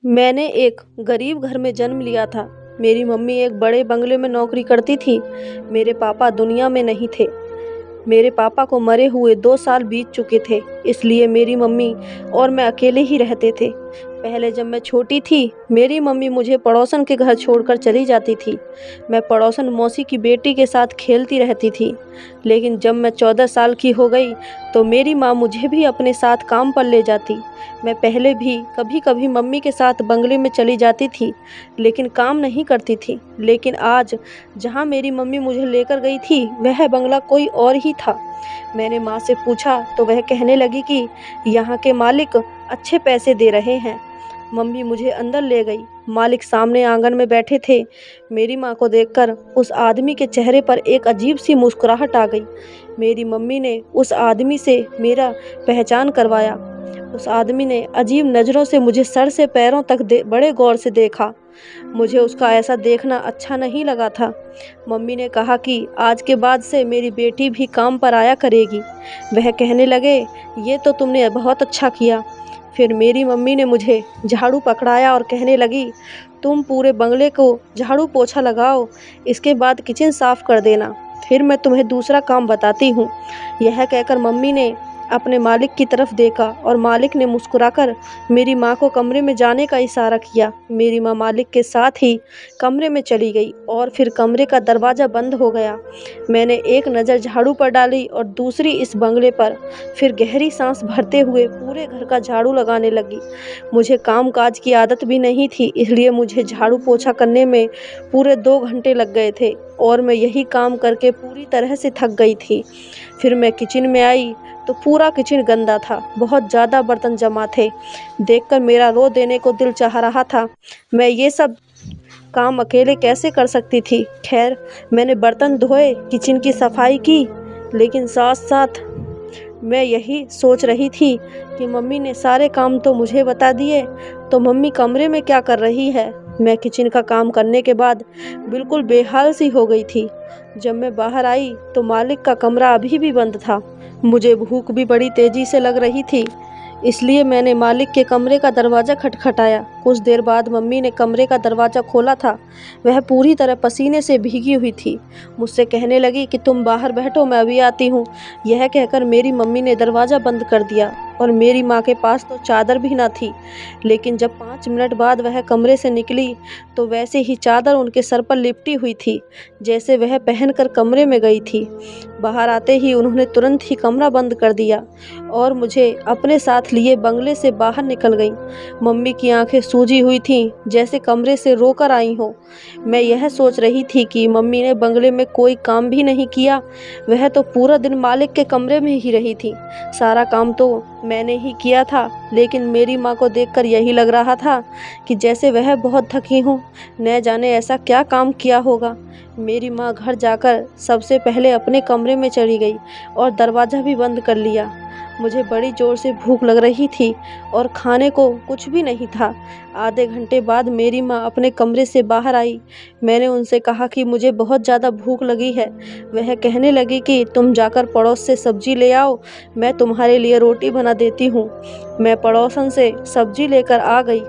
मैंने एक गरीब घर में जन्म लिया था। मेरी मम्मी एक बड़े बंगले में नौकरी करती थी। मेरे पापा दुनिया में नहीं थे। मेरे पापा को मरे हुए 2 साल बीत चुके थे, इसलिए मेरी मम्मी और मैं अकेले ही रहते थे। पहले जब मैं छोटी थी, मेरी मम्मी मुझे पड़ोसन के घर छोड़कर चली जाती थी। मैं पड़ोसन मौसी की बेटी के साथ खेलती रहती थी। लेकिन जब मैं 14 साल की हो गई, तो मेरी माँ मुझे भी अपने साथ काम पर ले जाती। मैं पहले भी कभी-कभी मम्मी के साथ बंगले में चली जाती थी, लेकिन काम नहीं करती थी। लेकिन आज जहाँ मेरी मम्मी मुझे लेकर गई थी, वह बंगला कोई और ही था। मैंने माँ से पूछा तो वह कहने लगी कि यहाँ के मालिक अच्छे पैसे दे रहे हैं। मम्मी मुझे अंदर ले गई। मालिक सामने आंगन में बैठे थे। मेरी माँ को देखकर उस आदमी के चेहरे पर एक अजीब सी मुस्कुराहट आ गई। मेरी मम्मी ने उस आदमी से मेरा पहचान करवाया। उस आदमी ने अजीब नज़रों से मुझे सर से पैरों तक बड़े गौर से देखा। मुझे उसका ऐसा देखना अच्छा नहीं लगा था। मम्मी ने कहा कि आज के बाद से मेरी बेटी भी काम पर आया करेगी। वह कहने लगे, ये तो तुमने बहुत अच्छा किया। फिर मेरी मम्मी ने मुझे झाड़ू पकड़ाया और कहने लगी, तुम पूरे बंगले को झाड़ू पोछा लगाओ, इसके बाद किचन साफ कर देना, फिर मैं तुम्हें दूसरा काम बताती हूँ। यह कहकर मम्मी ने अपने मालिक की तरफ देखा और मालिक ने मुस्कुराकर मेरी माँ को कमरे में जाने का इशारा किया। मेरी माँ मालिक के साथ ही कमरे में चली गई और फिर कमरे का दरवाज़ा बंद हो गया। मैंने एक नज़र झाड़ू पर डाली और दूसरी इस बंगले पर, फिर गहरी सांस भरते हुए पूरे घर का झाड़ू लगाने लगी। मुझे काम-काज की आदत भी नहीं थी, इसलिए मुझे झाड़ू पोछा करने में पूरे 2 घंटे लग गए थे और मैं यही काम करके पूरी तरह से थक गई थी। फिर मैं किचन में आई तो पूरा किचन गंदा था, बहुत ज़्यादा बर्तन जमा थे। देखकर मेरा रो देने को दिल चाह रहा था। मैं ये सब काम अकेले कैसे कर सकती थी। खैर, मैंने बर्तन धोए, किचन की सफाई की, लेकिन साथ-साथ मैं यही सोच रही थी कि मम्मी ने सारे काम तो मुझे बता दिए, तो मम्मी कमरे में क्या कर रही है। मैं किचन का काम करने के बाद बिल्कुल बेहाल सी हो गई थी। जब मैं बाहर आई तो मालिक का कमरा अभी भी बंद था। मुझे भूख भी बड़ी तेजी से लग रही थी, इसलिए मैंने मालिक के कमरे का दरवाज़ा खटखटाया। कुछ देर बाद मम्मी ने कमरे का दरवाज़ा खोला था। वह पूरी तरह पसीने से भीगी हुई थी। मुझसे कहने लगी कि तुम बाहर बैठो, मैं अभी आती हूँ। यह कहकर मेरी मम्मी ने दरवाज़ा बंद कर दिया और मेरी माँ के पास तो चादर भी ना थी। लेकिन जब 5 मिनट बाद वह कमरे से निकली तो वैसे ही चादर उनके सर पर लिपटी हुई थी, जैसे वह पहनकर कमरे में गई थी। बाहर आते ही उन्होंने तुरंत ही कमरा बंद कर दिया और मुझे अपने साथ लिए बंगले से बाहर निकल गईं। मम्मी की आंखें सूजी हुई थीं, जैसे कमरे से रोकर आई हों। मैं यह सोच रही थी कि मम्मी ने बंगले में कोई काम भी नहीं किया, वह तो पूरा दिन मालिक के कमरे में ही रही थी। सारा काम तो मैंने ही किया था, लेकिन मेरी माँ को देखकर यही लग रहा था कि जैसे वह बहुत थकी हों, न जाने ऐसा क्या काम किया होगा। मेरी माँ घर जाकर सबसे पहले अपने कमरे में चली गई और दरवाज़ा भी बंद कर लिया। मुझे बड़ी ज़ोर से भूख लग रही थी और खाने को कुछ भी नहीं था। आधे घंटे बाद मेरी माँ अपने कमरे से बाहर आई। मैंने उनसे कहा कि मुझे बहुत ज़्यादा भूख लगी है। वह कहने लगी कि तुम जाकर पड़ोस से सब्ज़ी ले आओ, मैं तुम्हारे लिए रोटी बना देती हूँ। मैं पड़ोसन से सब्ज़ी लेकर आ गई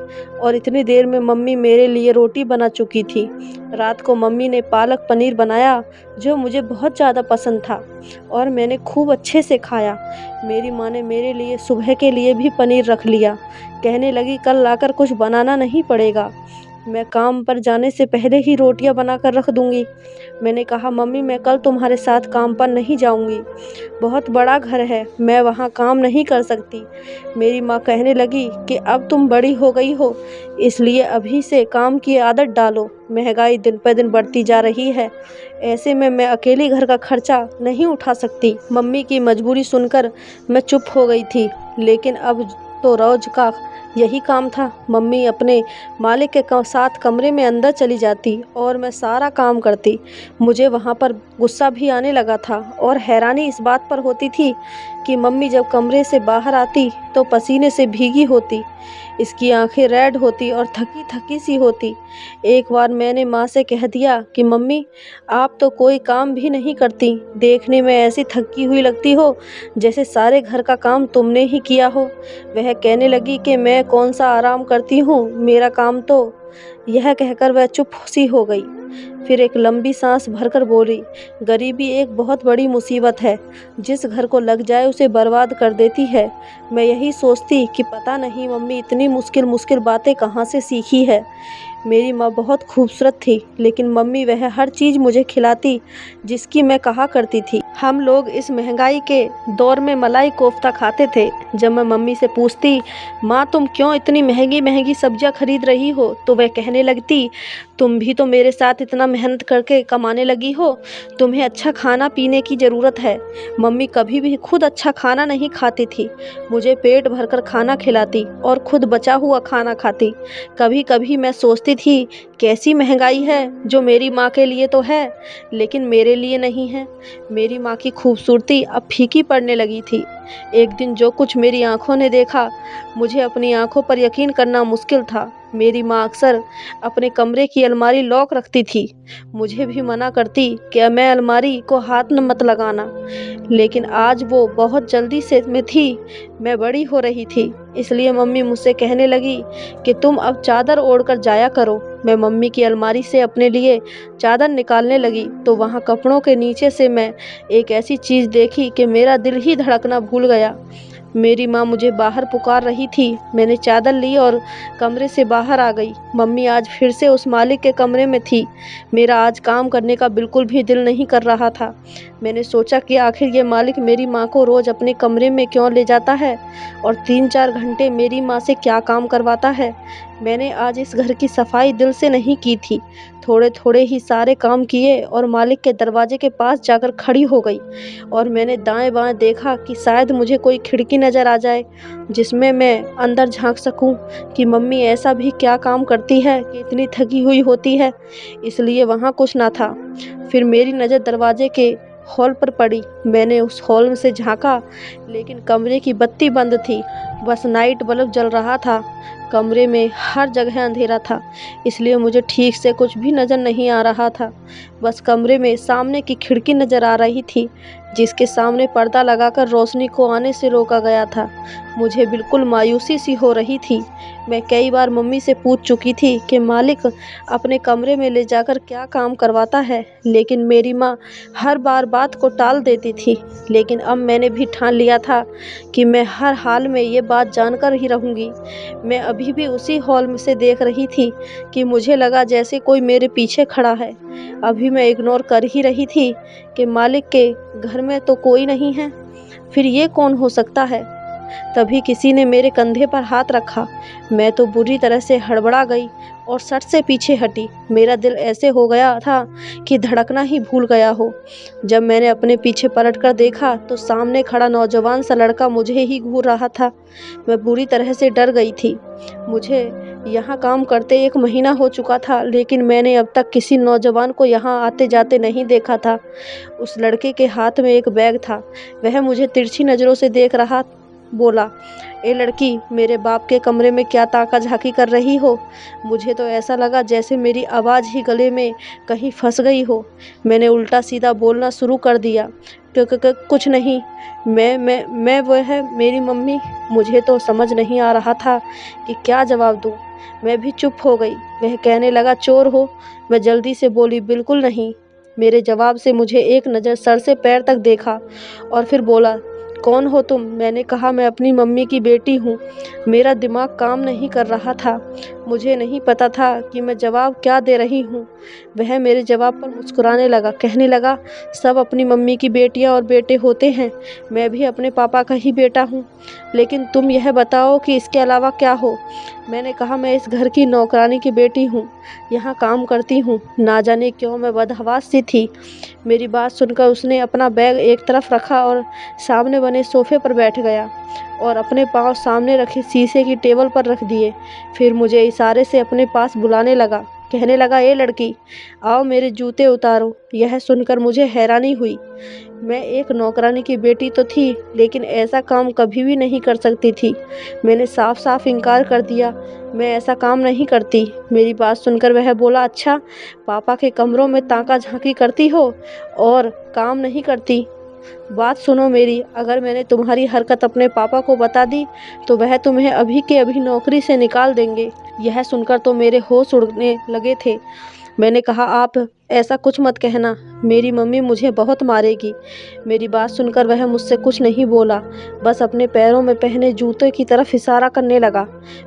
और इतनी देर में मम्मी मेरे लिए रोटी बना चुकी थी। रात को मम्मी ने पालक पनीर बनाया, जो मुझे बहुत ज़्यादा पसंद था और मैंने खूब अच्छे से खाया। मेरी माँ ने मेरे लिए सुबह के लिए भी पनीर रख लिया। कहने लगी, कल लाकर कुछ बनाना नहीं पड़ेगा, मैं काम पर जाने से पहले ही रोटियां बनाकर रख दूंगी। मैंने कहा, मम्मी मैं कल तुम्हारे साथ काम पर नहीं जाऊंगी, बहुत बड़ा घर है, मैं वहाँ काम नहीं कर सकती। मेरी माँ कहने लगी कि अब तुम बड़ी हो गई हो, इसलिए अभी से काम की आदत डालो। महंगाई दिन पर दिन बढ़ती जा रही है, ऐसे में मैं अकेली घर का खर्चा नहीं उठा सकती। मम्मी की मजबूरी सुनकर मैं चुप हो गई थी, लेकिन अब तो रोज का यही काम था। मम्मी अपने मालिक के साथ कमरे में अंदर चली जाती और मैं सारा काम करती। मुझे वहाँ पर गुस्सा भी आने लगा था और हैरानी इस बात पर होती थी कि मम्मी जब कमरे से बाहर आती तो पसीने से भीगी होती, इसकी आंखें रेड होती और थकी थकी सी होती। एक बार मैंने माँ से कह दिया कि मम्मी आप तो कोई काम भी नहीं करती, देखने में ऐसी थकी हुई लगती हो जैसे सारे घर का काम तुमने ही किया हो। वह कहने लगी कि मैं मैं कौन सा आराम करती हूँ, मेरा काम तो। यह कहकर वह चुप सी हो गई। फिर एक लंबी सांस भरकर बोली, गरीबी एक बहुत बड़ी मुसीबत है, जिस घर को लग जाए उसे बर्बाद कर देती है। मैं यही सोचती कि पता नहीं मम्मी इतनी मुश्किल मुश्किल बातें कहाँ से सीखी है। मेरी माँ बहुत खूबसूरत थी, लेकिन मम्मी वह हर चीज़ मुझे खिलाती जिसकी मैं कहा करती थी। हम लोग इस महंगाई के दौर में मलाई कोफ्ता खाते थे। जब मैं मम्मी से पूछती, माँ तुम क्यों इतनी महंगी महंगी सब्जियाँ खरीद रही हो, तो वह कहने लगती, तुम भी तो मेरे साथ इतना मेहनत करके कमाने लगी हो, तुम्हें अच्छा खाना पीने की ज़रूरत है। मम्मी कभी भी खुद अच्छा खाना नहीं खाती थी, मुझे पेट भरकर खाना खिलाती और खुद बचा हुआ खाना खाती। कभी कभी मैं सोचती थी, कैसी महंगाई है जो मेरी माँ के लिए तो है, लेकिन मेरे लिए नहीं है। मेरी माँ की खूबसूरती अब फीकी पड़ने लगी थी। एक दिन जो कुछ मेरी आंखों ने देखा, मुझे अपनी आंखों पर यकीन करना मुश्किल था। मेरी माँ अक्सर अपने कमरे की अलमारी लॉक रखती थी। मुझे भी मना करती कि मैं अलमारी को हाथ न मत लगाना, लेकिन आज वो बहुत जल्दी से में थी। मैं बड़ी हो रही थी, इसलिए मम्मी मुझसे कहने लगी कि तुम अब चादर ओढ़कर जाया करो। मैं मम्मी की अलमारी से अपने लिए चादर निकालने लगी तो वहाँ कपड़ों के नीचे से मैं एक ऐसी चीज़ देखी कि मेरा दिल ही धड़कना भूल गया। मेरी माँ मुझे बाहर पुकार रही थी। मैंने चादर ली और कमरे से बाहर आ गई। मम्मी आज फिर से उस मालिक के कमरे में थी। मेरा आज काम करने का बिल्कुल भी दिल नहीं कर रहा था। मैंने सोचा कि आखिर ये मालिक मेरी माँ को रोज़ अपने कमरे में क्यों ले जाता है और 3-4 घंटे मेरी माँ से क्या काम करवाता है। मैंने आज इस घर की सफाई दिल से नहीं की थी। थोड़े थोड़े ही सारे काम किए और मालिक के दरवाजे के पास जाकर खड़ी हो गई और मैंने दाएं बाएं देखा कि शायद मुझे कोई खिड़की नज़र आ जाए जिसमें मैं अंदर झांक सकूं कि मम्मी ऐसा भी क्या काम करती है कि इतनी थकी हुई होती है। इसलिए वहाँ कुछ ना था। फिर मेरी नज़र दरवाजे के हॉल पर पड़ी। मैंने उस हॉल में से झांका, लेकिन कमरे की बत्ती बंद थी, बस नाइट बल्ब जल रहा था। कमरे में हर जगह अंधेरा था, इसलिए मुझे ठीक से कुछ भी नज़र नहीं आ रहा था। बस कमरे में सामने की खिड़की नज़र आ रही थी, जिसके सामने पर्दा लगाकर रोशनी को आने से रोका गया था। मुझे बिल्कुल मायूसी सी हो रही थी। मैं कई बार मम्मी से पूछ चुकी थी कि मालिक अपने कमरे में ले जाकर क्या काम करवाता है, लेकिन मेरी माँ हर बार बात को टाल देती थी। लेकिन अब मैंने भी ठान लिया था कि मैं हर हाल में ये बात जानकर ही रहूँगी। मैं अभी भी उसी हॉल में से देख रही थी कि मुझे लगा जैसे कोई मेरे पीछे खड़ा है। अभी मैं इग्नोर कर ही रही थी कि मालिक के घर में तो कोई नहीं है, फिर ये कौन हो सकता है। तभी किसी ने मेरे कंधे पर हाथ रखा। मैं तो बुरी तरह से हड़बड़ा गई और सट से पीछे हटी। मेरा दिल ऐसे हो गया था कि धड़कना ही भूल गया हो। जब मैंने अपने पीछे पलटकर देखा तो सामने खड़ा नौजवान सा लड़का मुझे ही घूर रहा था। मैं बुरी तरह से डर गई थी। मुझे यहाँ काम करते 1 महीना हो चुका था, लेकिन मैंने अब तक किसी नौजवान को यहाँ आते जाते नहीं देखा था। उस लड़के के हाथ में एक बैग था। वह मुझे तिरछी नज़रों से देख रहा। बोला, ए लड़की, मेरे बाप के कमरे में क्या ताका झाकी कर रही हो। मुझे तो ऐसा लगा जैसे मेरी आवाज़ ही गले में कहीं फंस गई हो। मैंने उल्टा सीधा बोलना शुरू कर दिया, कुछ नहीं, मैं वो है मेरी मम्मी। मुझे तो समझ नहीं आ रहा था कि क्या जवाब दूँ। मैं भी चुप हो गई। वह कहने लगा, चोर हो। मैं जल्दी से बोली, बिल्कुल नहीं। मेरे जवाब से मुझे एक नज़र सर से पैर तक देखा और फिर बोला, कौन हो तुम। मैंने कहा, मैं अपनी मम्मी की बेटी हूँ। मेरा दिमाग काम नहीं कर रहा था। मुझे नहीं पता था कि मैं जवाब क्या दे रही हूँ। वह मेरे जवाब पर मुस्कुराने लगा, कहने लगा, सब अपनी मम्मी की बेटियाँ और बेटे होते हैं। मैं भी अपने पापा का ही बेटा हूँ, लेकिन तुम यह बताओ कि इसके अलावा क्या हो। मैंने कहा, मैं इस घर की नौकरानी की बेटी हूँ, यहाँ काम करती हूँ। ना जाने क्यों मैं बदहवास सी थी। मेरी बात सुनकर उसने अपना बैग एक तरफ रखा और सामने बने सोफे पर बैठ गया और अपने पाँव सामने रखी शीशे की टेबल पर रख दिए। फिर मुझे इशारे से अपने पास बुलाने लगा, कहने लगा, ए लड़की, आओ मेरे जूते उतारो। यह सुनकर मुझे हैरानी हुई। मैं एक नौकरानी की बेटी तो थी, लेकिन ऐसा काम कभी भी नहीं कर सकती थी। मैंने साफ साफ इनकार कर दिया, मैं ऐसा काम नहीं करती। मेरी बात सुनकर वह बोला, अच्छा, पापा के कमरों में ताका झांकी करती हो और काम नहीं करती। बात सुनो मेरी, अगर मैंने तुम्हारी हरकत अपने पापा को बता दी तो वह तुम्हें अभी के अभी नौकरी से निकाल देंगे। यह सुनकर तो मेरे होश उड़ने लगे थे। मैंने कहा, आप ऐसा कुछ मत कहना, मेरी मम्मी मुझे बहुत मारेगी। मेरी बात सुनकर वह मुझसे कुछ नहीं बोला, बस अपने पैरों में पहने जूते की तरफ इशारा करने लगा।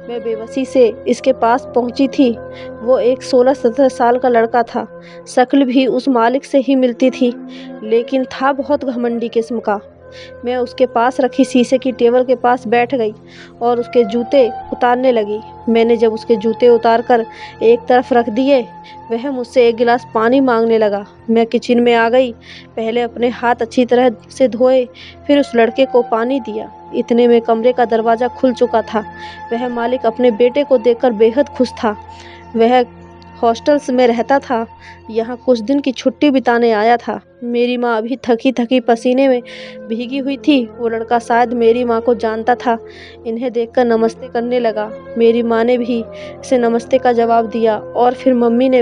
मैं बेबसी से इसके पास पहुंची थी। वो एक 16-17 साल का लड़का था। शक्ल भी उस मालिक से ही मिलती थी, लेकिन था बहुत घमंडी किस्म का। मैं उसके पास रखी शीशे की टेबल के पास बैठ गई और उसके जूते उतारने लगी। मैंने जब उसके जूते उतारकर एक तरफ रख दिए, वह मुझसे एक गिलास पानी मांगने लगा। मैं किचन में आ गई, पहले अपने हाथ अच्छी तरह से धोए, फिर उस लड़के को पानी दिया। इतने में कमरे का दरवाज़ा खुल चुका था। वह मालिक अपने बेटे को देखकर बेहद खुश था। वह हॉस्टल्स में रहता था, यहाँ कुछ दिन की छुट्टी बिताने आया था। मेरी माँ अभी थकी थकी पसीने में भीगी हुई थी। वो लड़का शायद मेरी माँ को जानता था। इन्हें देखकर नमस्ते करने लगा। मेरी माँ ने भी इसे नमस्ते का जवाब दिया और फिर मम्मी ने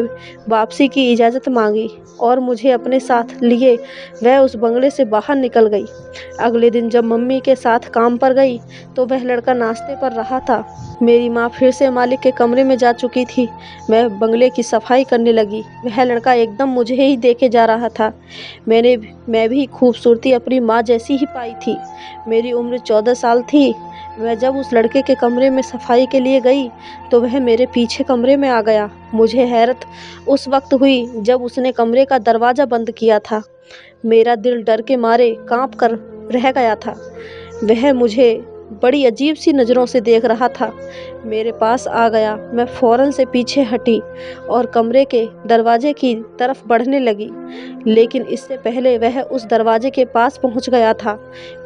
वापसी की इजाज़त मांगी और मुझे अपने साथ लिए वह उस बंगले से बाहर निकल गई। अगले दिन जब मम्मी के साथ काम पर गई तो वह लड़का नाश्ते पर रहा था। मेरी माँ फिर से मालिक के कमरे में जा चुकी थी। मैं बंगले की सफाई करने लगी। वह लड़का एकदम मुझे ही देखे जा रहा था। मैं भी खूबसूरती अपनी माँ जैसी ही पाई थी। मेरी उम्र 14 साल थी। मैं जब उस लड़के के कमरे में सफाई के लिए गई तो वह मेरे पीछे कमरे में आ गया। मुझे हैरत उस वक्त हुई जब उसने कमरे का दरवाज़ा बंद किया था। मेरा दिल डर के मारे कांप कर रह गया था। वह मुझे बड़ी अजीब सी नज़रों से देख रहा था। मेरे पास आ गया। मैं फ़ौरन से पीछे हटी और कमरे के दरवाजे की तरफ बढ़ने लगी, लेकिन इससे पहले वह उस दरवाजे के पास पहुंच गया था।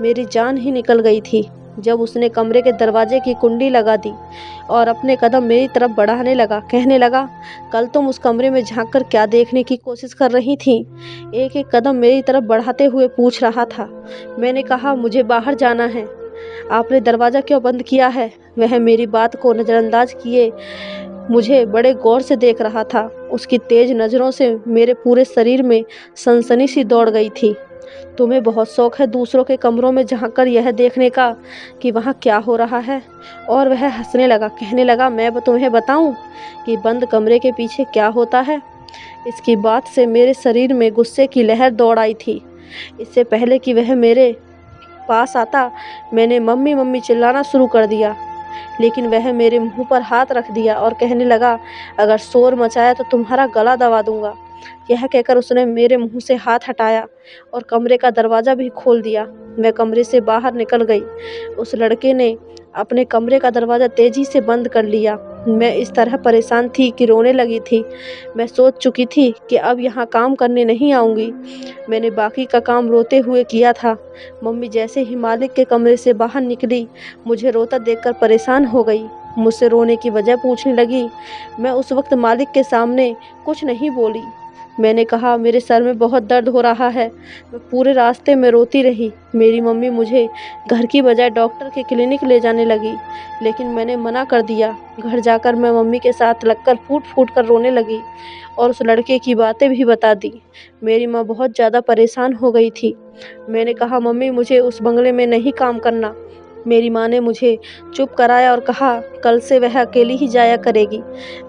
मेरी जान ही निकल गई थी जब उसने कमरे के दरवाजे की कुंडी लगा दी और अपने कदम मेरी तरफ बढ़ाने लगा। कहने लगा, कल तुम उस कमरे में झांक कर क्या देखने की कोशिश कर रही थी? एक एक कदम मेरी तरफ बढ़ाते हुए पूछ रहा था। मैंने कहा, मुझे बाहर जाना है। आपने दरवाज़ा क्यों बंद किया है? वह मेरी बात को नज़रअंदाज किए मुझे बड़े गौर से देख रहा था। उसकी तेज नज़रों से मेरे पूरे शरीर में सनसनी सी दौड़ गई थी। तुम्हें बहुत शौक है दूसरों के कमरों में झांककर यह देखने का कि वहाँ क्या हो रहा है। और वह हंसने लगा। कहने लगा, मैं तुम्हें बताऊं कि बंद कमरे के पीछे क्या होता है? इसकी बात से मेरे शरीर में गुस्से की लहर दौड़ आई थी। इससे पहले कि वह मेरे पास आता, मैंने मम्मी मम्मी चिल्लाना शुरू कर दिया, लेकिन वह मेरे मुंह पर हाथ रख दिया और कहने लगा, अगर शोर मचाया तो तुम्हारा गला दबा दूंगा। यह कहकर उसने मेरे मुंह से हाथ हटाया और कमरे का दरवाज़ा भी खोल दिया। मैं कमरे से बाहर निकल गई। उस लड़के ने अपने कमरे का दरवाज़ा तेज़ी से बंद कर लिया। मैं इस तरह परेशान थी कि रोने लगी थी। मैं सोच चुकी थी कि अब यहाँ काम करने नहीं आऊँगी। मैंने बाकी का काम रोते हुए किया था। मम्मी जैसे ही मालिक के कमरे से बाहर निकली, मुझे रोता देखकर परेशान हो गई। मुझसे रोने की वजह पूछने लगी। मैं उस वक्त मालिक के सामने कुछ नहीं बोली। मैंने कहा, मेरे सर में बहुत दर्द हो रहा है। मैं पूरे रास्ते में रोती रही। मेरी मम्मी मुझे घर की बजाय डॉक्टर के क्लिनिक ले जाने लगी, लेकिन मैंने मना कर दिया। घर जाकर मैं मम्मी के साथ लगकर फूट फूट कर रोने लगी और उस लड़के की बातें भी बता दी। मेरी माँ बहुत ज़्यादा परेशान हो गई थी। मैंने कहा, मम्मी मुझे उस बंगले में नहीं काम करना। मेरी माँ ने मुझे चुप कराया और कहा, कल से वह अकेली ही जाया करेगी।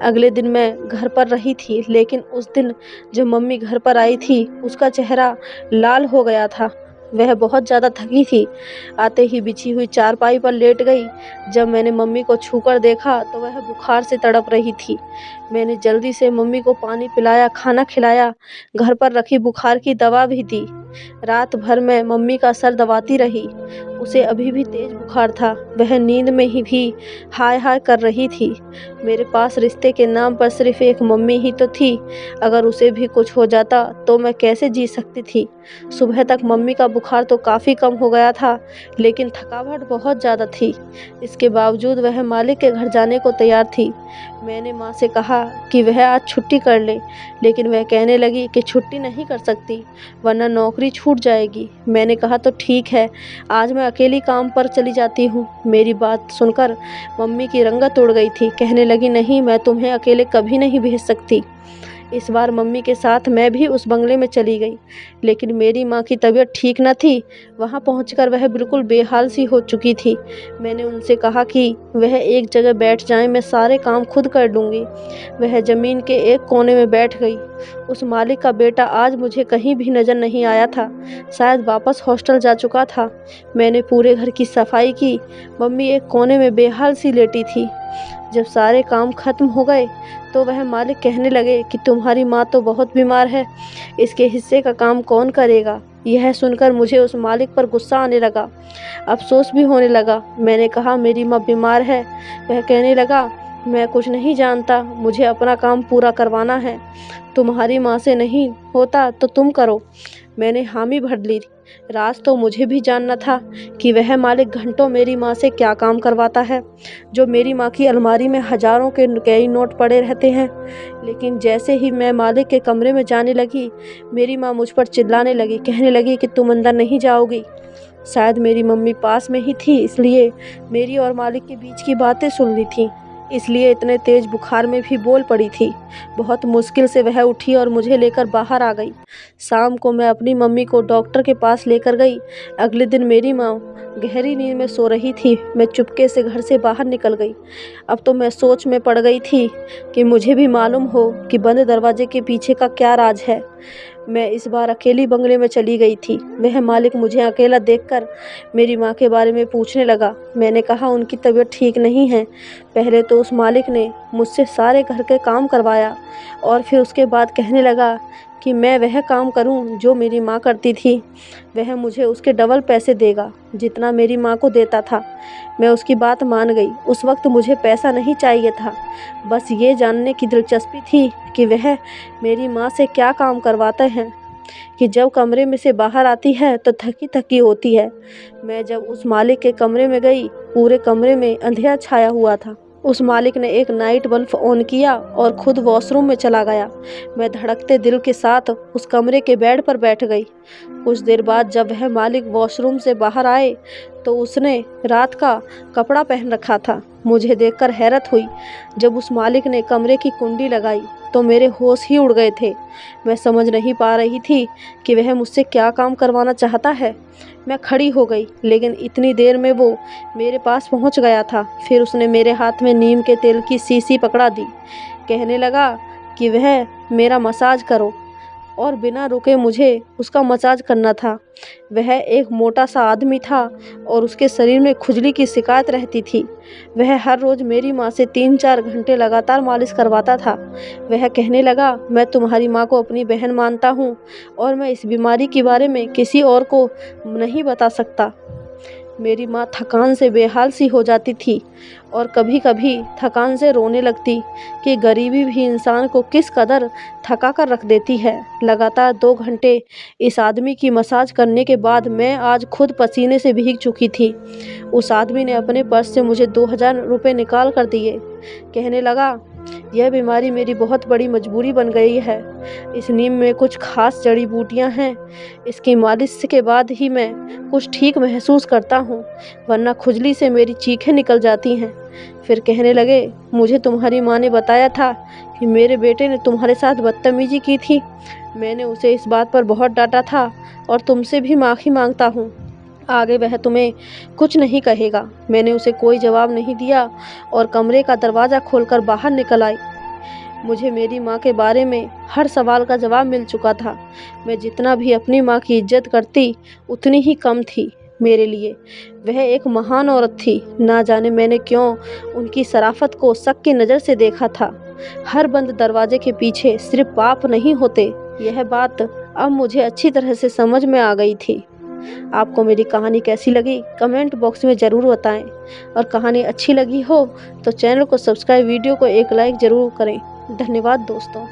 अगले दिन मैं घर पर रही थी, लेकिन उस दिन जब मम्मी घर पर आई थी, उसका चेहरा लाल हो गया था। वह बहुत ज़्यादा थकी थी। आते ही बिछी हुई चारपाई पर लेट गई। जब मैंने मम्मी को छूकर देखा तो वह बुखार से तड़प रही थी। मैंने जल्दी से मम्मी को पानी पिलाया, खाना खिलाया, घर पर रखी बुखार की दवा भी दी। रात भर मैं मम्मी का सर दबाती रही। उसे अभी भी तेज बुखार था। वह नींद में ही भी हाय हाय कर रही थी। मेरे पास रिश्ते के नाम पर सिर्फ एक मम्मी ही तो थी। अगर उसे भी कुछ हो जाता तो मैं कैसे जी सकती थी। सुबह तक मम्मी का बुखार तो काफ़ी कम हो गया था, लेकिन थकावट बहुत ज़्यादा थी। इसके बावजूद वह मालिक के घर जाने को तैयार थी। मैंने माँ से कहा कि वह आज छुट्टी कर ले, लेकिन वह कहने लगी कि छुट्टी नहीं कर सकती वरना नौकरी छूट जाएगी। मैंने कहा, तो ठीक है, आज मैं अकेली काम पर चली जाती हूँ। मेरी बात सुनकर मम्मी की रंगत उड़ गई थी। कहने लगी, नहीं, मैं तुम्हें अकेले कभी नहीं भेज सकती। इस बार मम्मी के साथ मैं भी उस बंगले में चली गई, लेकिन मेरी माँ की तबीयत ठीक न थी। वहाँ पहुँचकर वह बिल्कुल बेहाल सी हो चुकी थी। मैंने उनसे कहा कि वह एक जगह बैठ जाएं, मैं सारे काम खुद कर लूँगी। वह ज़मीन के एक कोने में बैठ गई। उस मालिक का बेटा आज मुझे कहीं भी नज़र नहीं आया था, शायद वापस हॉस्टल जा चुका था। मैंने पूरे घर की सफाई की। मम्मी एक कोने में बेहाल सी लेटी थी। जब सारे काम खत्म हो गए तो वह मालिक कहने लगे कि तुम्हारी माँ तो बहुत बीमार है, इसके हिस्से का काम कौन करेगा। यह सुनकर मुझे उस मालिक पर गुस्सा आने लगा, अफसोस भी होने लगा। मैंने कहा मेरी माँ बीमार है। वह कहने लगा मैं कुछ नहीं जानता, मुझे अपना काम पूरा करवाना है, तुम्हारी माँ से नहीं होता तो तुम करो। मैंने हामी भर ली। राज तो मुझे भी जानना था कि वह मालिक घंटों मेरी माँ से क्या काम करवाता है, जो मेरी माँ की अलमारी में हजारों के कई नोट पड़े रहते हैं। लेकिन जैसे ही मैं मालिक के कमरे में जाने लगी, मेरी माँ मुझ पर चिल्लाने लगी, कहने लगी कि तुम अंदर नहीं जाओगी। शायद मेरी मम्मी पास में ही थी, इसलिए मेरी और मालिक के बीच की बातें सुन ली थी, इसलिए इतने तेज बुखार में भी बोल पड़ी थी। बहुत मुश्किल से वह उठी और मुझे लेकर बाहर आ गई। शाम को मैं अपनी मम्मी को डॉक्टर के पास लेकर गई। अगले दिन मेरी माँ गहरी नींद में सो रही थी। मैं चुपके से घर से बाहर निकल गई। अब तो मैं सोच में पड़ गई थी कि मुझे भी मालूम हो कि बंद दरवाजे के पीछे का क्या राज है। मैं इस बार अकेली बंगले में चली गई थी। वह मालिक मुझे अकेला देखकर मेरी माँ के बारे में पूछने लगा। मैंने कहा उनकी तबीयत ठीक नहीं है। पहले तो उस मालिक ने मुझसे सारे घर के काम करवाया और फिर उसके बाद कहने लगा कि मैं वह काम करूं जो मेरी माँ करती थी। वह मुझे उसके डबल पैसे देगा जितना मेरी माँ को देता था। मैं उसकी बात मान गई। उस वक्त मुझे पैसा नहीं चाहिए था, बस ये जानने की दिलचस्पी थी कि वह मेरी माँ से क्या काम करवाते हैं कि जब कमरे में से बाहर आती है तो थकी थकी होती है। मैं जब उस मालिक के कमरे में गई, पूरे कमरे में अंधेरा छाया हुआ था। उस मालिक ने एक नाइट बल्ब ऑन किया और खुद वॉशरूम में चला गया। मैं धड़कते दिल के साथ उस कमरे के बेड पर बैठ गई। कुछ देर बाद जब वह मालिक वॉशरूम से बाहर आए तो उसने रात का कपड़ा पहन रखा था। मुझे देखकर हैरत हुई। जब उस मालिक ने कमरे की कुंडी लगाई तो मेरे होश ही उड़ गए थे। मैं समझ नहीं पा रही थी कि वह मुझसे क्या काम करवाना चाहता है। मैं खड़ी हो गई, लेकिन इतनी देर में वो मेरे पास पहुंच गया था। फिर उसने मेरे हाथ में नीम के तेल की शीशी पकड़ा दी। कहने लगा कि वह मेरा मसाज करो, और बिना रुके मुझे उसका मसाज करना था। वह एक मोटा सा आदमी था और उसके शरीर में खुजली की शिकायत रहती थी। वह हर रोज़ मेरी माँ से 3-4 घंटे लगातार मालिश करवाता था। वह कहने लगा मैं तुम्हारी माँ को अपनी बहन मानता हूँ और मैं इस बीमारी के बारे में किसी और को नहीं बता सकता। मेरी माँ थकान से बेहाल सी हो जाती थी और कभी कभी थकान से रोने लगती कि गरीबी भी इंसान को किस कदर थका कर रख देती है। लगातार 2 घंटे इस आदमी की मसाज करने के बाद मैं आज खुद पसीने से भीग चुकी थी। उस आदमी ने अपने पर्स से मुझे 2000 रुपये निकाल कर दिए। कहने लगा यह बीमारी मेरी बहुत बड़ी मजबूरी बन गई है। इस नीम में कुछ खास जड़ी बूटियां हैं। इसकी मालिश के बाद ही मैं कुछ ठीक महसूस करता हूँ, वरना खुजली से मेरी चीखें निकल जाती हैं। फिर कहने लगे मुझे तुम्हारी माँ ने बताया था कि मेरे बेटे ने तुम्हारे साथ बदतमीजी की थी। मैंने उसे इस बात पर बहुत डांटा था और तुमसे भी माफ़ी मांगता हूँ। आगे वह तुम्हें कुछ नहीं कहेगा। मैंने उसे कोई जवाब नहीं दिया और कमरे का दरवाज़ा खोलकर बाहर निकल आई। मुझे मेरी माँ के बारे में हर सवाल का जवाब मिल चुका था। मैं जितना भी अपनी माँ की इज्जत करती उतनी ही कम थी मेरे लिए। वह एक महान औरत थी। ना जाने मैंने क्यों उनकी शराफत को शक की नज़र से देखा था। हर बंद दरवाजे के पीछे सिर्फ पाप नहीं होते, यह बात अब मुझे अच्छी तरह से समझ में आ गई थी। आपको मेरी कहानी कैसी लगी कमेंट बॉक्स में ज़रूर बताएं, और कहानी अच्छी लगी हो तो चैनल को सब्सक्राइब, वीडियो को एक लाइक ज़रूर करें। धन्यवाद दोस्तों।